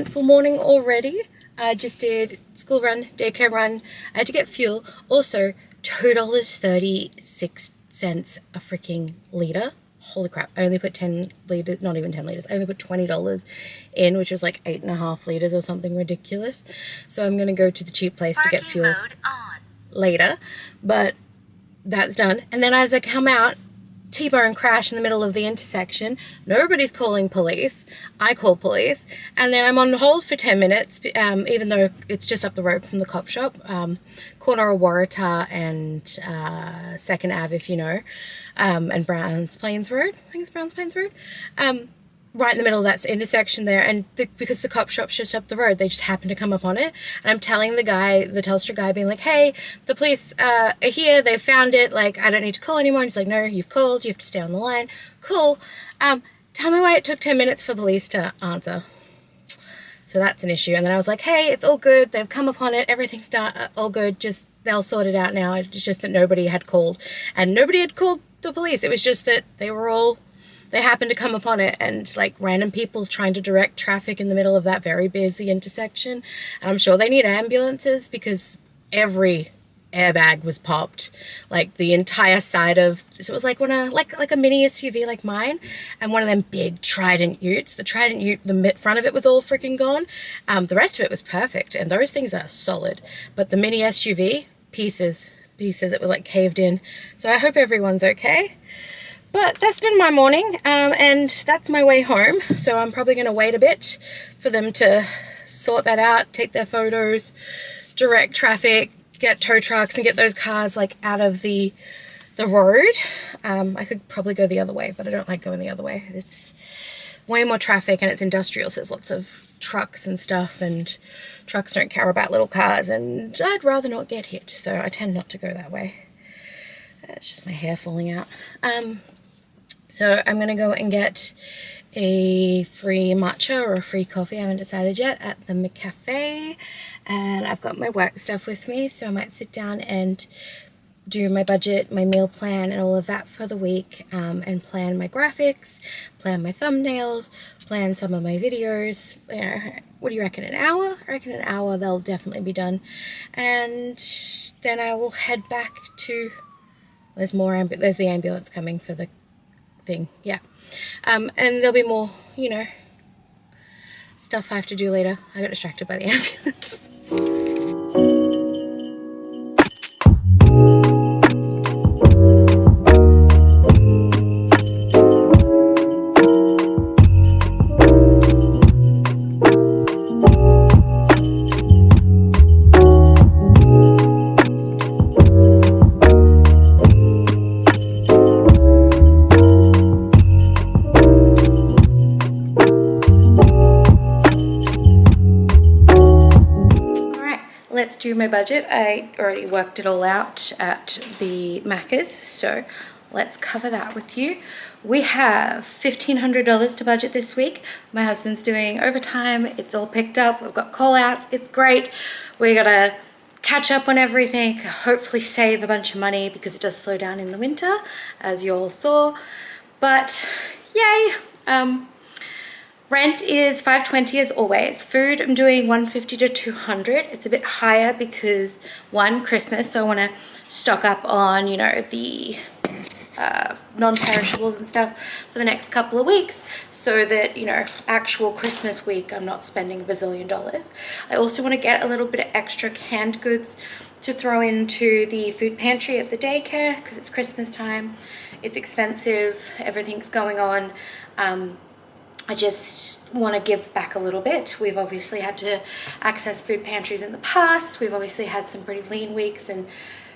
eventful morning already. I just did school run, daycare run. I had to get fuel. Also, $2.36 a freaking litre. Holy crap. I only put 10 litres, not even 10 litres. I only put $20 in, which was like 8.5 litres or something ridiculous. So I'm going to go to the cheap place to get fuel later. But that's done. And then as I come out, T-bone crash in the middle of the intersection. Nobody's calling police. I call police. And then I'm on hold for 10 minutes, even though it's just up the road from the cop shop. Corner of Waratah and 2nd Ave, if you know. And Browns Plains Road. I think it's Browns Plains Road. Right in the middle of that intersection there, and because the cop shop's just up the road, they just happened to come up on it. And I'm telling the guy, the Telstra guy, being like, hey, the police are here, they found it, like, I don't need to call anymore. And he's like, no, you've called, you have to stay on the line. Cool. Tell me why it took 10 minutes for police to answer. So that's an issue. And then I was like, hey, it's all good, they've come upon it, everything's done, all good, just they'll sort it out now. It's just that nobody had called, and nobody had called the police. It was just that they happened to come upon it, and like random people trying to direct traffic in the middle of that very busy intersection. And I'm sure they need ambulances because every airbag was popped, like the entire side of, so it was like like a mini SUV like mine, and one of them big Trident utes. The Trident ute, the front of it was all freaking gone. The rest of it was perfect, and those things are solid. But the mini SUV, pieces, it was like caved in. So I hope everyone's okay. But that's been my morning, and that's my way home. So I'm probably going to wait a bit for them to sort that out, take their photos, direct traffic, get tow trucks and get those cars like out of the road. I could probably go the other way, but I don't like going the other way. It's way more traffic and it's industrial, so there's lots of trucks and stuff, and trucks don't care about little cars, and I'd rather not get hit, so I tend not to go that way. It's just my hair falling out. So I'm going to go and get a free matcha or a free coffee, I haven't decided yet, at the McCafe. And I've got my work stuff with me, so I might sit down and do my budget, my meal plan, and all of that for the week, and plan my graphics, plan my thumbnails, plan some of my videos. You know, what do you reckon, an hour? I reckon an hour they'll definitely be done. And then I will head back to, there's the ambulance coming for the thing, yeah. And there'll be more, you know, stuff I have to do later. I got distracted by the ambulance. Let's do my budget. I already worked it all out at the Macca's, so let's cover that with you. We have $1,500 to budget this week. My husband's doing overtime. It's all picked up. We've got call outs. It's great. We gotta catch up on everything, hopefully save a bunch of money because it does slow down in the winter, as you all saw. But yay. Rent is $520 as always. Food, I'm doing $150 to $200. It's a bit higher because, one, Christmas, so I want to stock up on, you know, the non-perishables and stuff for the next couple of weeks, so that, you know, actual Christmas week I'm not spending $1 bazillion. I also want to get a little bit of extra canned goods to throw into the food pantry at the daycare because it's Christmas time. It's expensive. Everything's going on. I just want to give back a little bit. We've obviously had to access food pantries in the past. We've obviously had some pretty lean weeks and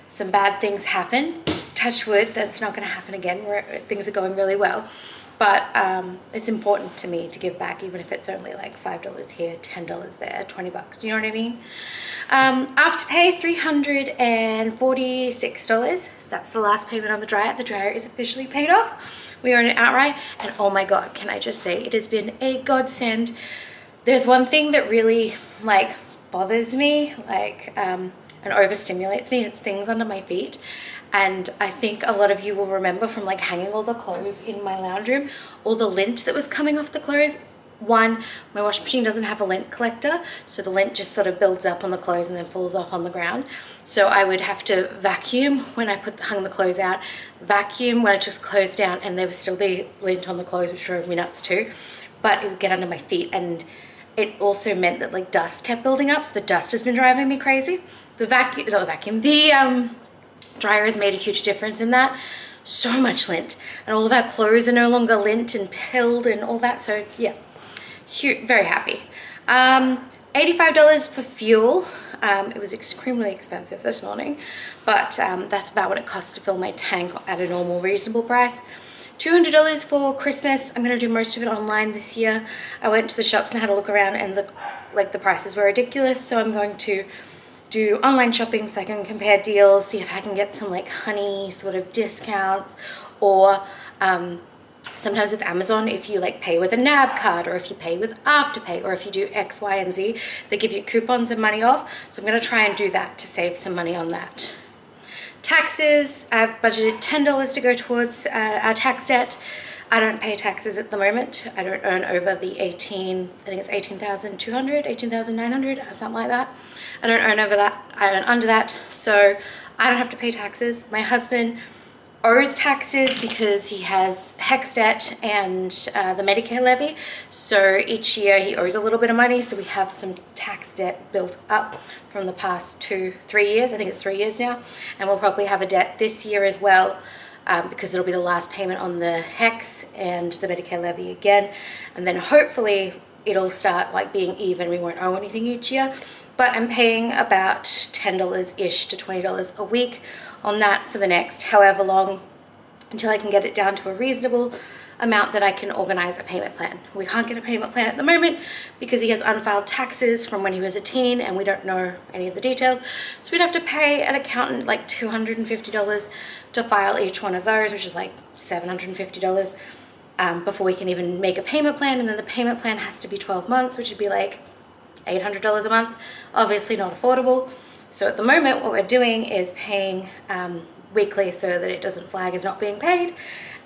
some bad things happen. Touch wood, that's not going to happen again. Things are going really well. But it's important to me to give back, even if it's only like $5 here, $10 there, $20. Do you know what I mean? Afterpay, $346. That's the last payment on the dryer. The dryer is officially paid off. We own it outright, and oh my god, can I just say, it has been a godsend. There's one thing that really like bothers me, like and overstimulates me. It's things under my feet. And I think a lot of you will remember from like hanging all the clothes in my lounge room, all the lint that was coming off the clothes. One, my washing machine doesn't have a lint collector, so the lint just sort of builds up on the clothes and then falls off on the ground. So I would have to vacuum when I hung the clothes out, vacuum when I took the clothes down, and there would still be lint on the clothes, which drove me nuts too. But it would get under my feet, and it also meant that like dust kept building up, so the dust has been driving me crazy. The dryer has made a huge difference in that. So much lint, and all of our clothes are no longer lint and pilled and all that, so yeah. Very happy. $85 for fuel. It was extremely expensive this morning, but that's about what it costs to fill my tank at a normal, reasonable price. $200 for Christmas. I'm going to do most of it online this year. I went to the shops and had a look around, and the prices were ridiculous, so I'm going to do online shopping so I can compare deals, see if I can get some like honey sort of discounts, or sometimes with Amazon, if you like pay with a NAB card, or if you pay with Afterpay, or if you do X, Y, and Z, they give you coupons and money off. So I'm going to try and do that to save some money on that. Taxes, I've budgeted $10 to go towards our tax debt. I don't pay taxes at the moment. I don't earn over the I think it's 18,200, 18,900, something like that. I don't earn over that. I earn under that. So I don't have to pay taxes. My husband owes taxes because he has HEX debt and the Medicare levy. So each year he owes a little bit of money. So we have some tax debt built up from the past 2-3 years. I think it's 3 years now. And we'll probably have a debt this year as well, because it'll be the last payment on the HEX and the Medicare levy again. And then hopefully it'll start like being even. We won't owe anything each year. But I'm paying about $10-ish to $20 a week on that for the next however long, until I can get it down to a reasonable amount that I can organize a payment plan. We can't get a payment plan at the moment because he has unfiled taxes from when he was a teen, and we don't know any of the details. So we'd have to pay an accountant like $250 to file each one of those, which is like $750 before we can even make a payment plan. And then the payment plan has to be 12 months, which would be like $800 a month. Obviously not affordable. So at the moment, what we're doing is paying weekly so that it doesn't flag as not being paid.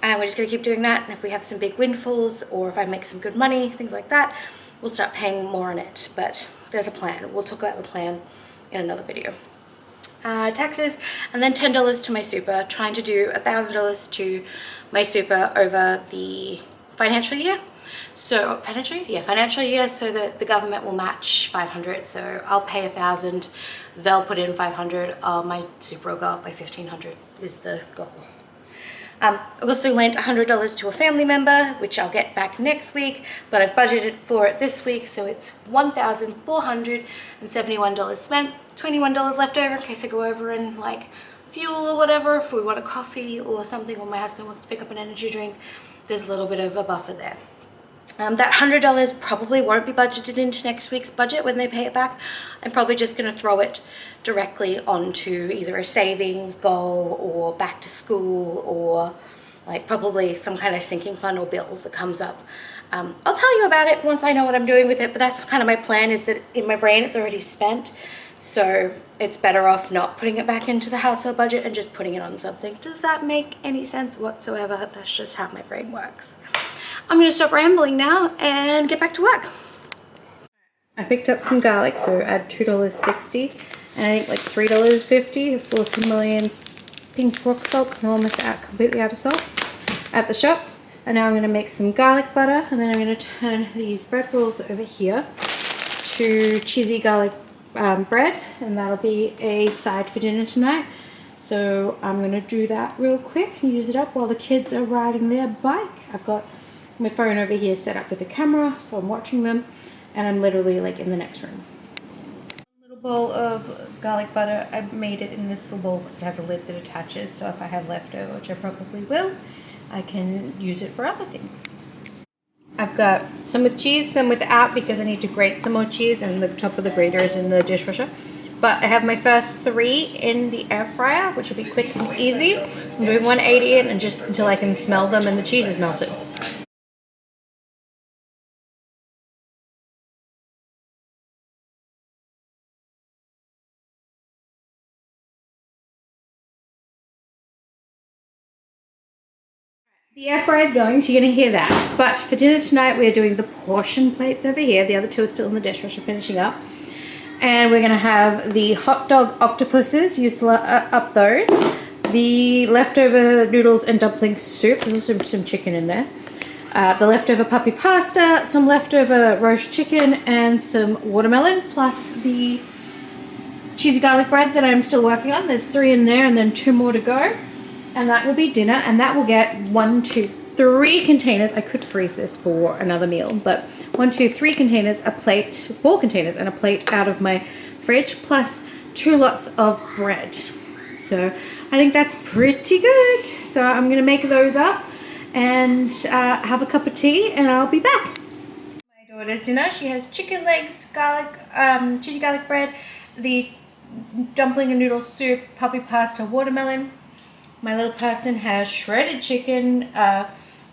And we're just gonna keep doing that. And if we have some big windfalls, or if I make some good money, things like that, we'll start paying more on it. But there's a plan. We'll talk about the plan in another video. Taxes, and then $10 to my super, trying to do $1,000 to my super over the financial year. So financial year, so that the government will match 500. So I'll pay 1,000, they'll put in 500. My super will go up by 1,500 is the goal. I also lent $100 to a family member, which I'll get back next week, but I've budgeted for it this week, so it's $1,471 spent, $21 left over in case I go over and like fuel or whatever, if we want a coffee or something, or my husband wants to pick up an energy drink. There's a little bit of a buffer there. That $100 probably won't be budgeted into next week's budget when they pay it back. I'm probably just going to throw it directly onto either a savings goal or back to school, or like probably some kind of sinking fund or bill that comes up. I'll tell you about it once I know what I'm doing with it, but that's kind of my plan, is that in my brain it's already spent. So it's better off not putting it back into the household budget and just putting it on something. Does that make any sense whatsoever? That's just how my brain works. I'm going to stop rambling now and get back to work. I picked up some garlic, so add $2.60, and I think like $3.50 for 2 million pink rock salt. I'm almost completely out of salt at the shop. And now I'm going to make some garlic butter, and then I'm going to turn these bread rolls over here to cheesy garlic bread, and that'll be a side for dinner tonight. So I'm going to do that real quick and use it up while the kids are riding their bike. I've got my phone over here set up with a camera, so I'm watching them, and I'm literally like in the next room. A little bowl of garlic butter. I made it in this little bowl because it has a lid that attaches, so if I have leftover, which I probably will, I can use it for other things. I've got some with cheese, some without, because I need to grate some more cheese, and the top of the grater is in the dishwasher. But I have my first 3 in the air fryer, which will be quick and easy. I'm doing 180 in, and just until I can smell them and the cheese is melted. The air fryer is going, so you're going to hear that. But for dinner tonight, we're doing the portion plates over here. The other two are still in the dishwasher finishing up. And we're going to have the hot dog octopuses, used up those. The leftover noodles and dumpling soup. There's also some chicken in there. The leftover puppy pasta, some leftover roast chicken, and some watermelon, plus the cheesy garlic bread that I'm still working on. There's 3 in there and then 2 more to go. And that will be dinner, and that will get 1, 2, 3 containers. I could freeze this for another meal, but 1, 2, 3 containers, a plate, 4 containers, and a plate out of my fridge, plus 2 lots of bread. So I think that's pretty good. So I'm gonna make those up and have a cup of tea, and I'll be back. My daughter's dinner, she has chicken legs, garlic, cheesy garlic bread, the dumpling and noodle soup, puppy pasta, watermelon. My little person has shredded chicken,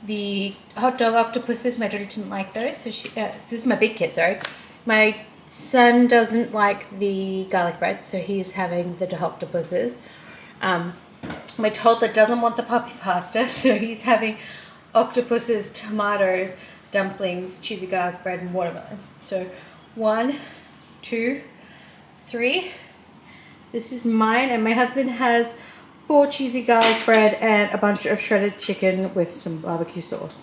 the hot dog octopuses. My daughter didn't like those, so this is my big kid, sorry. My son doesn't like the garlic bread, so he's having the octopuses. My toddler doesn't want the puppy pasta, so he's having octopuses, tomatoes, dumplings, cheesy garlic bread, and watermelon. So 1, 2, 3. This is mine, and my husband has 4 cheesy garlic bread and a bunch of shredded chicken with some barbecue sauce.